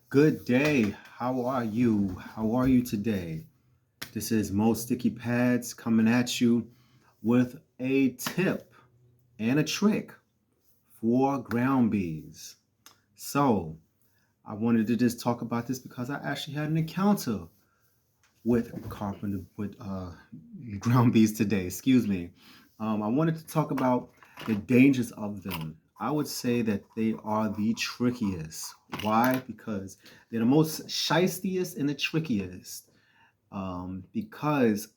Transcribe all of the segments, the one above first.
Good day. How are you? How are you today? This is Mo Sticky Pads coming at you with a tip and a trick for ground bees. So, I wanted to just talk about this because I actually had an encounter with ground bees today. Excuse me. I wanted to talk about the dangers of them. I would say that they are the trickiest. Why? Because they're the most shystiest and the trickiest. Because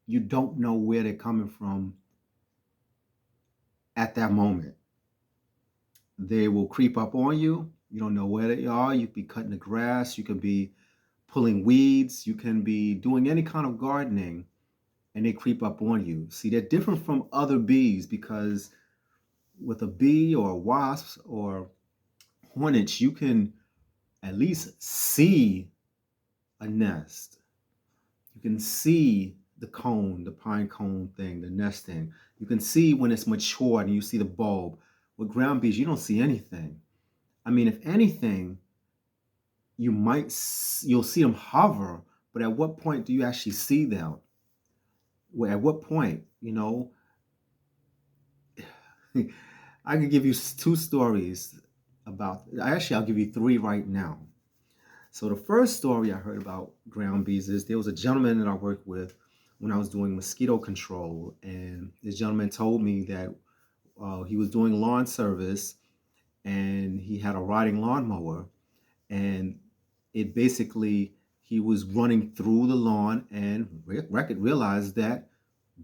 you don't know where they're coming from at that moment. They will creep up on you. You don't know where they are. You could be cutting the grass. You could be pulling weeds. You can be doing any kind of gardening and they creep up on you. See, they're different from other bees because with a bee or a wasp or hornets, you can at least see a nest. You can see the cone, the pine cone thing, the nesting. You can see when it's matured and you see the bulb. With ground bees, you don't see anything. I mean, if anything, you'll see them hover, but at what point do you actually see them? Well, at what point, I could give you two stories about. Actually, I'll give you three right now. So the first story I heard about ground bees is there was a gentleman that I worked with when I was doing mosquito control, and this gentleman told me that he was doing lawn service and he had a riding lawnmower, and it basically he was running through the lawn and realized that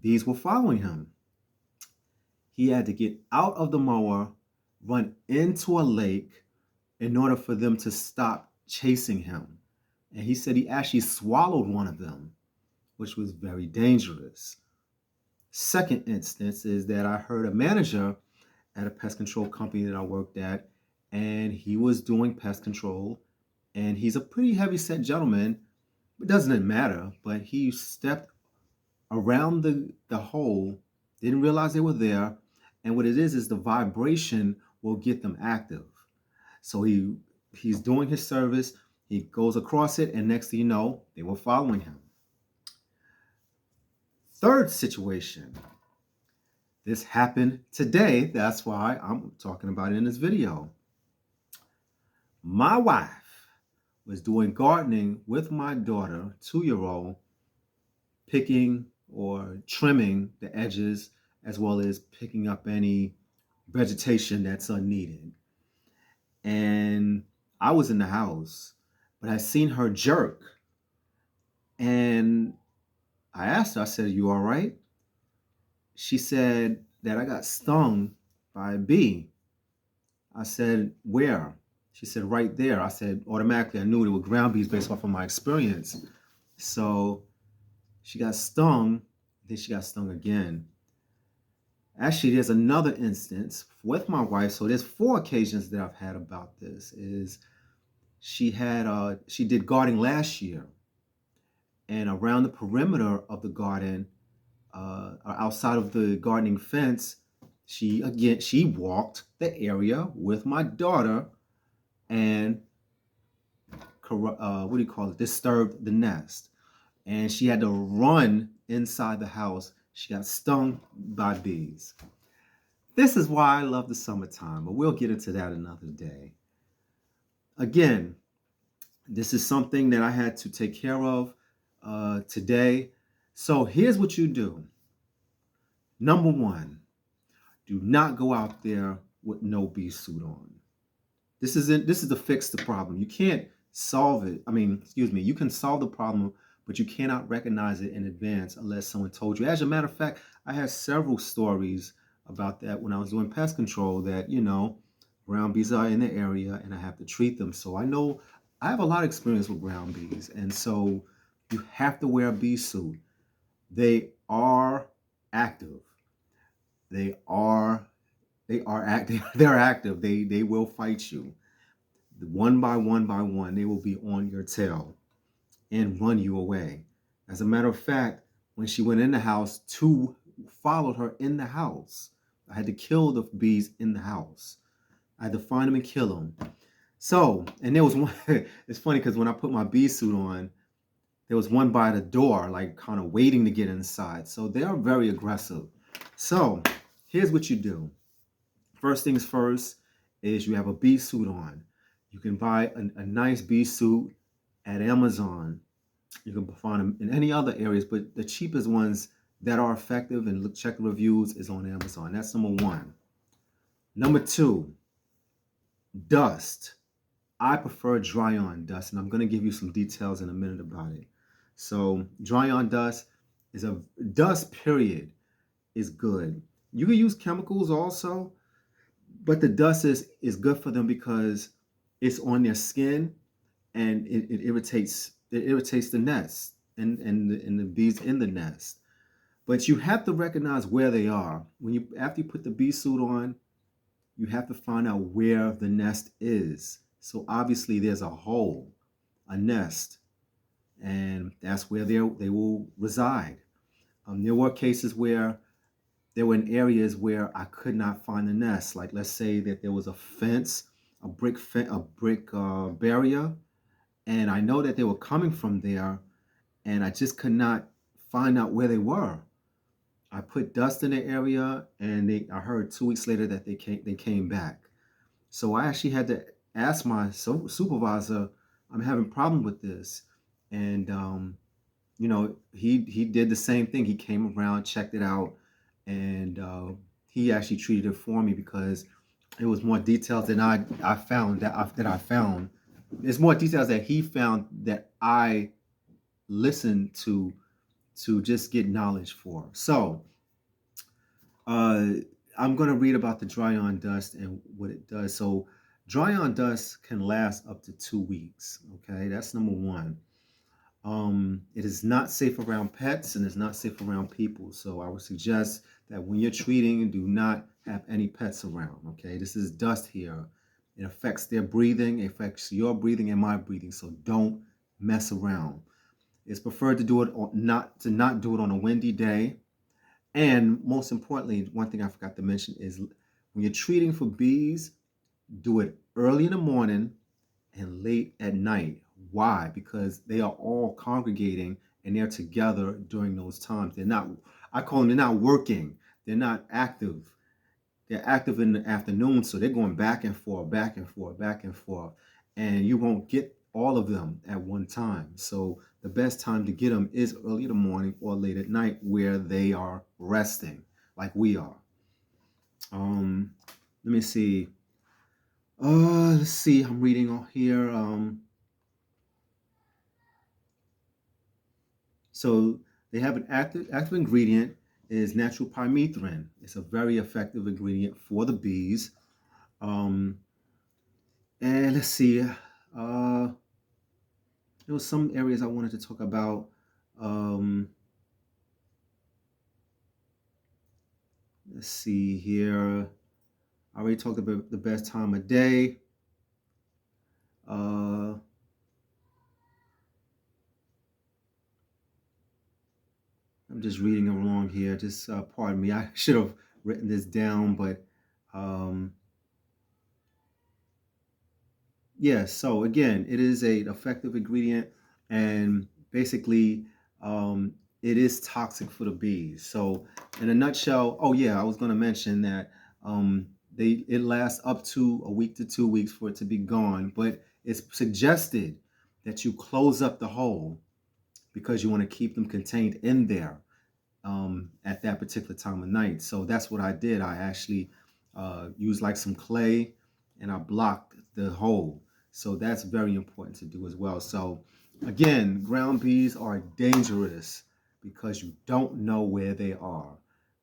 bees were following him. He had to get out of the mower, run into a lake in order for them to stop chasing him. And he said he actually swallowed one of them, which was very dangerous. Second instance is that I heard a manager at a pest control company that I worked at, and he was doing pest control, and he's a pretty heavy set gentleman. It doesn't matter, but he stepped around the hole, didn't realize they were there, and what it is the vibration will get them active. So he's doing his service, he goes across it, and next thing you know, they were following him. Third situation. This happened today. That's why I'm talking about it in this video. My wife was doing gardening with my daughter, 2 year old, picking or trimming the edges as well as picking up any vegetation that's unneeded. And I was in the house, but I seen her jerk. And I asked her, I said, "Are you all right?" She said that I got stung by a bee. I said, "Where?" She said, "Right there." I said, automatically, I knew it was ground bees based off of my experience. So she got stung, then she got stung again. Actually, there's another instance with my wife. So there's four occasions that I've had about this. Is she did gardening last year, and around the perimeter of the garden, outside of the gardening fence, she walked the area with my daughter and what do you call it? Disturbed the nest, and she had to run inside the house. She got stung by bees. This is why I love the summertime, but we'll get into that another day. Again, this is something that I had to take care of today. So here's what you do. Number one, do not go out there with no bee suit on. This is to fix the problem. You can't solve it. I mean, excuse me, you can solve the problem, but you cannot recognize it in advance unless someone told you. As a matter of fact, I had several stories about that when I was doing pest control that, ground bees are in the area and I have to treat them. So I know I have a lot of experience with ground bees. And so you have to wear a bee suit. They are active. They are active. They're active. They will fight you. One by one by one, they will be on your tail and run you away. As a matter of fact, when she went in the house, two followed her in the house. I had to kill the bees in the house. I had to find them and kill them. So, and there was one, it's funny because when I put my bee suit on, there was one by the door, like kind of waiting to get inside. So they are very aggressive. So here's what you do. First things first is you have a bee suit on. You can buy a nice bee suit at Amazon. You can find them in any other areas, but the cheapest ones that are effective and look check the reviews is on Amazon. That's number one. Number two, dust. I prefer dry on dust, and I'm going to give you some details in a minute about it. So, dry on dust is a dust, period, is good. You can use chemicals also, but the dust is good for them because it's on their skin and it irritates the nest and the bees in the nest. But you have to recognize where they are. When you after you put the bee suit on, you have to find out where the nest is. So obviously there's a hole, a nest, and that's where they will reside. There were cases where there were in areas where I could not find the nest. Like let's say that there was a fence, a brick barrier, and I know that they were coming from there, and I just could not find out where they were. I put dust in the area, and I heard 2 weeks later that they came back. So I actually had to ask my supervisor, I'm having a problem with this. And, he did the same thing. He came around, checked it out, and he actually treated it for me because it was more details than I found that I found. There's more details that he found that I listened to just get knowledge for. So uh, I'm going to read about the dry on dust and what it does. So, dry on dust can last up to 2 weeks. Okay, that's number one. It is not safe around pets and it's not safe around people. So, I would suggest that when you're treating, do not have any pets around. Okay, this is dust here. It affects their breathing, it affects your breathing and my breathing. So, don't mess around. It's preferred to do it not do it on a windy day. And most importantly, one thing I forgot to mention is when you're treating for bees, do it early in the morning and late at night. Why? Because they are all congregating and they're together during those times. I call them, they're not working, they're not active. They're active in the afternoon, so they're going back and forth, back and forth, back and forth, and you won't get all of them at one time. So the best time to get them is early in the morning or late at night, where they are resting, like we are. Um, Let me see. Let's see. I'm reading on here. So they have an active ingredient is natural pyrethrin. It's a very effective ingredient for the bees. Um, And let's see, there was some areas I wanted to talk about. Um, let's see here. I already talked about the best time of day. Uh, I'm just reading along here. Just pardon me. I should have written this down, but um, yeah, so again, it is a effective ingredient, and basically, it is toxic for the bees. So, in a nutshell, oh yeah, I was going to mention that it lasts up to a week to 2 weeks for it to be gone, but it's suggested that you close up the hole because you want to keep them contained in there at that particular time of night. So that's what I did. I actually used like some clay and I blocked the hole. So that's very important to do as well. So again, ground bees are dangerous because you don't know where they are.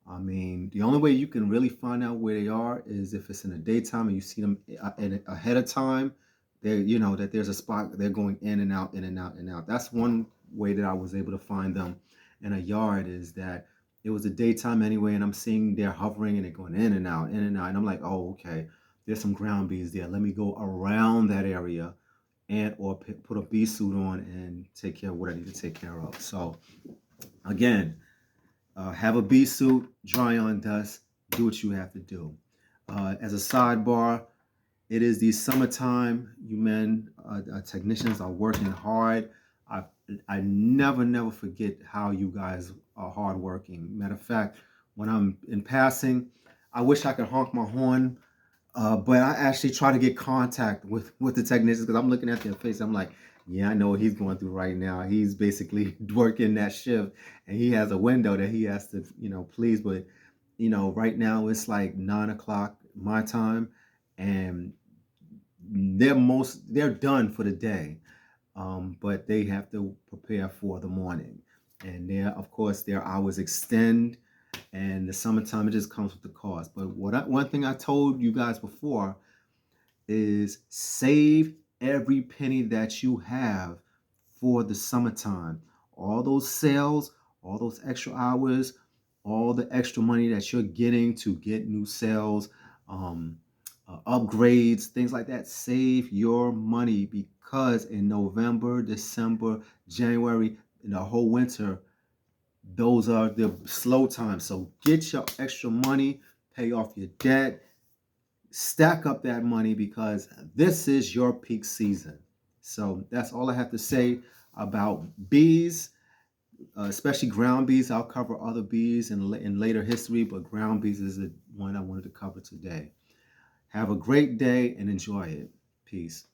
I mean, the only way you can really find out where they are is if it's in the daytime and you see them ahead of time. That there's a spot they're going in and out, in and out, and out. That's one way that I was able to find them in a yard, is that it was the daytime anyway, and I'm seeing they're hovering and they're going in and out, in and out. And I'm like, oh, okay, there's some ground bees there. Let me go around that area and or put a bee suit on and take care of what I need to take care of. So again, have a bee suit, dry on dust, do what you have to do. As a sidebar, It is the summertime. You men, technicians are working hard. I I never forget how you guys are hardworking. Matter of fact, when I'm in passing, I wish I could honk my horn, but I actually try to get contact with the technicians because I'm looking at their face. I'm like, yeah, I know what he's going through right now. He's basically working that shift, and he has a window that he has to, please. But right now it's like 9 o'clock my time, and they're done for the day, but they have to prepare for the morning, and of course their hours extend, and the summertime it just comes with the cost. But one thing I told you guys before is save every penny that you have for the summertime. All those sales, all those extra hours, all the extra money that you're getting to get new sales, um, upgrades, things like that. Save your money, because in November, December, January, in the whole winter, those are the slow times. So get your extra money, pay off your debt, stack up that money, because this is your peak season. So that's all I have to say about bees, especially ground bees. I'll cover other bees in later history, but ground bees is the one I wanted to cover today. Have a great day and enjoy it. Peace.